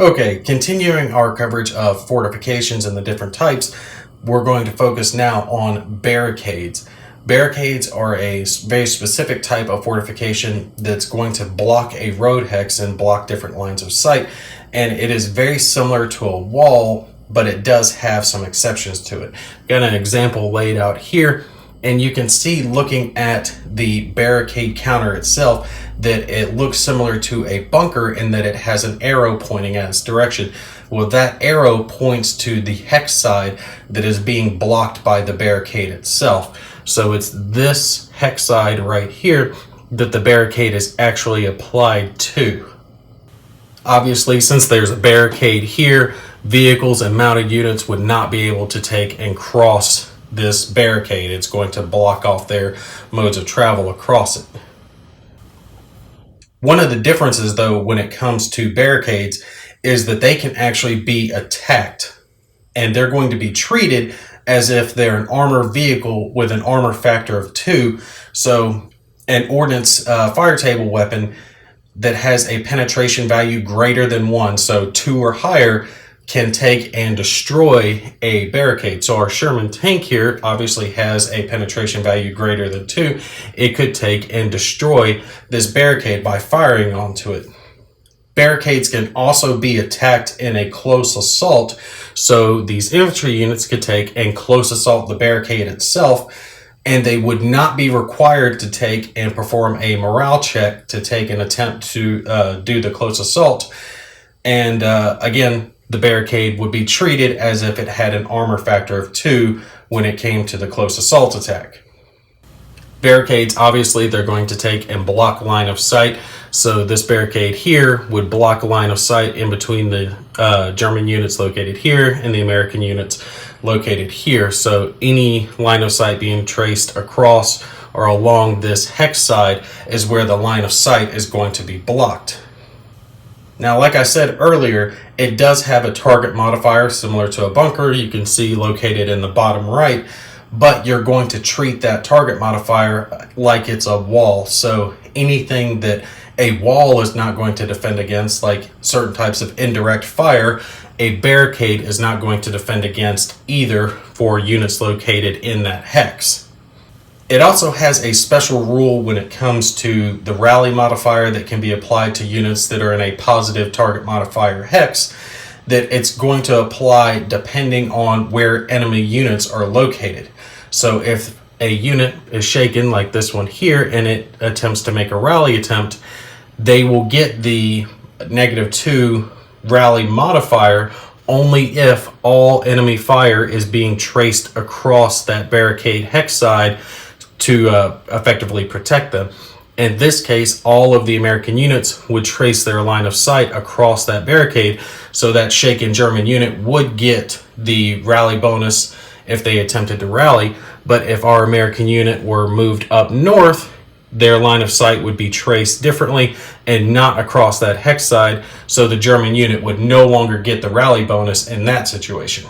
Okay, continuing our coverage of fortifications and the different types, we're going to focus now on barricades. Barricades are a very specific type of fortification that's going to block a road hex and block different lines of sight. And it is very similar to a wall, but it does have some exceptions to it. Got an example laid out here, and you can see looking at the barricade counter itself that it looks similar to a bunker in that it has an arrow pointing at its direction. Well, that arrow points to the hex side that is being blocked by the barricade itself. So it's this hex side right here that the barricade is actually applied to. Obviously, since there's a barricade here, vehicles and mounted units would not be able to take and cross this barricade. It's going to block off their modes of travel across it. One of the differences, though, when it comes to barricades is that they can actually be attacked, and they're going to be treated as if they're an armored vehicle with an armor factor of 2. So an ordnance fire table weapon that has a penetration value greater than 1, so 2 or higher, can take and destroy a barricade. So our Sherman tank here obviously has a penetration value greater than 2. It could take and destroy this barricade by firing onto it. Barricades can also be attacked in a close assault, so these infantry units could take and close assault the barricade itself, and they would not be required to take and perform a morale check to take an attempt to do the close assault. And again, the barricade would be treated as if it had an armor factor of 2 when it came to the close assault attack. Barricades, obviously, they're going to take and block line of sight. So this barricade here would block a line of sight in between the German units located here and the American units located here. So any line of sight being traced across or along this hex side is where the line of sight is going to be blocked. Now, like I said earlier, it does have a target modifier similar to a bunker. You can see located in the bottom right, but you're going to treat that target modifier like it's a wall. So anything that a wall is not going to defend against, like certain types of indirect fire, a barricade is not going to defend against either for units located in that hex. It also has a special rule when it comes to the rally modifier that can be applied to units that are in a positive target modifier hex, that it's going to apply depending on where enemy units are located. So if a unit is shaken like this one here and it attempts to make a rally attempt, they will get the -2 rally modifier only if all enemy fire is being traced across that barricade hex side to effectively protect them. In this case, all of the American units would trace their line of sight across that barricade, so that shaken German unit would get the rally bonus if they attempted to rally. But if our American unit were moved up north, their line of sight would be traced differently and not across that hex side, so the German unit would no longer get the rally bonus in that situation.